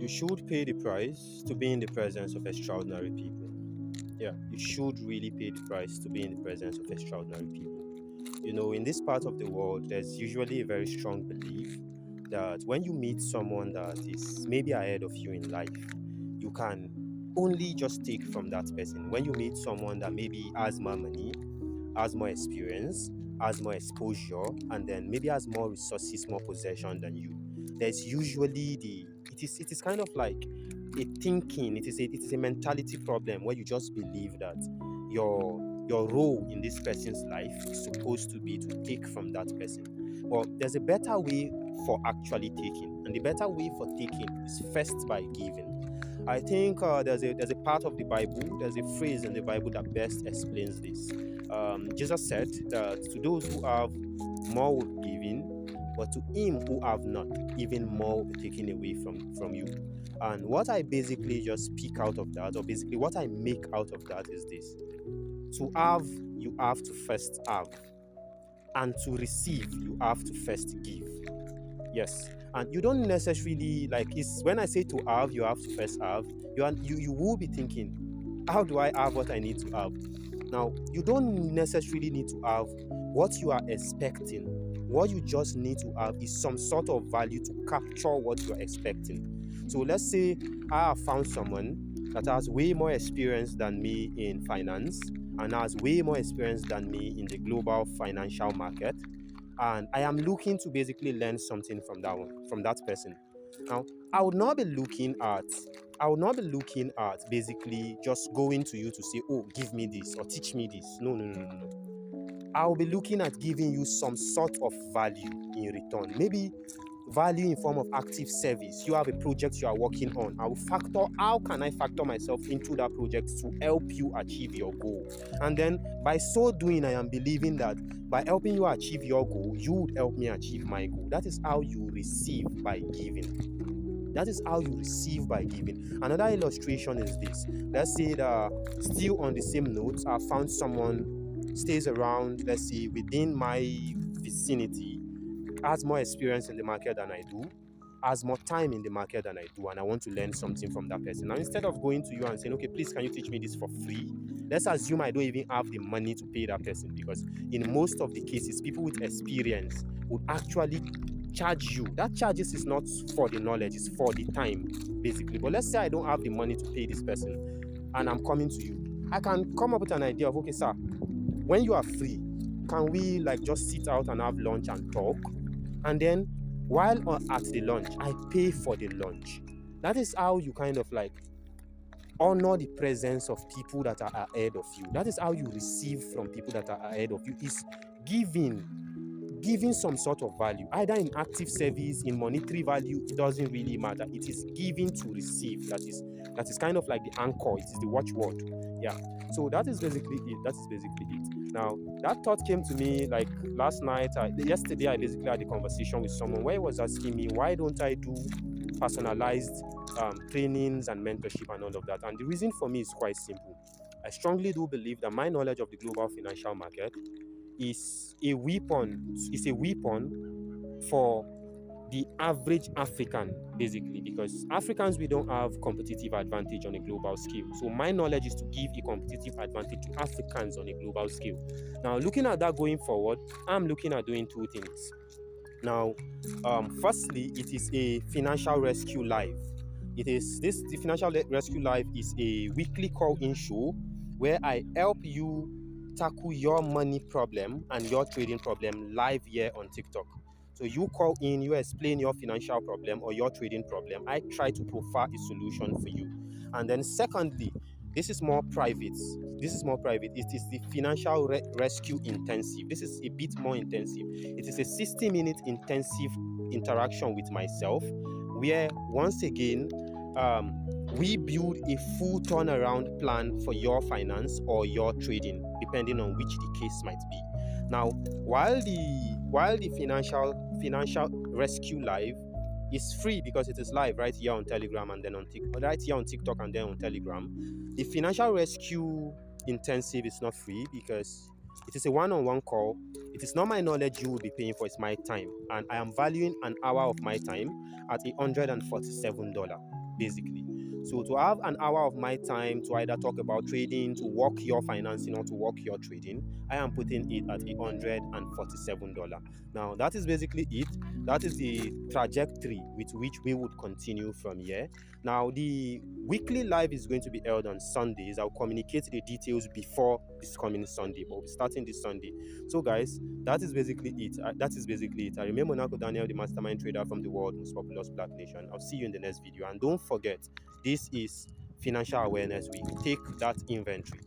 You should pay the price to be in the presence of extraordinary people. Yeah, you should really pay the price to be in the presence of extraordinary people. In this part of the world, there's usually a very strong belief that when you meet someone that is maybe ahead of you in life, you can only just take from that person. When you meet someone that maybe has more money, has more experience, has more exposure, and then maybe has more resources, more possession than you, there's usually it is kind of like a thinking, it is a mentality problem where you just believe that your role in this person's life is supposed to be to take from that person. Well, there's a better way for actually taking, and the better way for taking is first by giving. I think there's a part of the Bible, there's a phrase in the Bible that best explains this. Jesus said that to those who have, more will be given, but to him who have not, even more will be taken away from you. And what I basically just speak out of that, or basically what I make out of that, is this: to have, you have to first have, and to receive, you have to first give. Yes. And you don't necessarily, like, it's when I say to have, you have to first have, you will be thinking, how do I have what I need to have? Now, you don't necessarily need to have what you are expecting. What you just need to have is some sort of value to capture what you're expecting. So let's say I have found someone that has way more experience than me in finance and has way more experience than me in the global financial market, and I am looking to basically learn something from that person. Now, I would not be looking at basically just going to you to say, oh, give me this or teach me this. No, no, no, no, no. I'll be looking at giving you some sort of value in return. Maybe value in form of active service. You have a project you are working on. How can I factor myself into that project to help you achieve your goal? And then by so doing, I am believing that by helping you achieve your goal, you would help me achieve my goal. That is how you receive by giving. That is how you receive by giving. Another illustration is this. Let's say that, still on the same note, I found someone stays around, let's say, within my vicinity, has more experience in the market than I do, has more time in the market than I do, and I want to learn something from that person. Now, instead of going to you and saying, okay, please, can you teach me this for free? Let's assume I don't even have the money to pay that person, because in most of the cases, people with experience would actually charge you. That charges is not for the knowledge, it's for the time, basically. But let's say I don't have the money to pay this person, and I'm coming to you. I can come up with an idea of, okay, sir, when you are free, can we like just sit out and have lunch and talk? And then while at the lunch, I pay for the lunch. That is how you kind of like honor the presence of people that are ahead of you. That is how you receive from people that are ahead of you. Is giving some sort of value, either in active service, in monetary value. It doesn't really matter. It is giving to receive. That is kind of like the anchor. It is the watchword. Yeah. So that is basically it. Now, that thought came to me like yesterday. I basically had a conversation with someone where he was asking me, why don't I do personalized trainings and mentorship and all of that? And the reason for me is quite simple. I strongly do believe that my knowledge of the global financial market is a weapon for the average African, basically, because Africans, we don't have competitive advantage on a global scale. So my knowledge is to give a competitive advantage to Africans on a global scale. Now, looking at that going forward, I'm looking at doing two things. Now, firstly, it is a financial rescue live. The financial rescue live is a weekly call-in show where I help you tackle your money problem and your trading problem live here on TikTok. So you call in, you explain your financial problem or your trading problem. I try to profile a solution for you. And then secondly, this is more private. It is the financial rescue intensive. This is a bit more intensive. It is a 60-minute intensive interaction with myself, where once again, we build a full turnaround plan for your finance or your trading, depending on which the case might be. Now, while the financial rescue live is free because it is live right here on Telegram and then on TikTok and then on Telegram, the financial rescue intensive is not free because it is a one-on-one call. It is not my knowledge you will be paying for, it's my time. And I am valuing an hour of my time at $147, basically. So to have an hour of my time to either talk about trading, to work your financing, or to work your trading, I am putting it at $147. Now that is basically it. That is the trajectory with which we would continue from here. Now the weekly live is going to be held on Sundays. I'll communicate the details before this coming Sunday, but we'll be starting this Sunday. So guys, that is basically it. I remain Monaco Daniel, the mastermind trader from the world most populous Black nation. I'll see you in the next video, and don't forget, this is Financial Awareness Week. Take that inventory.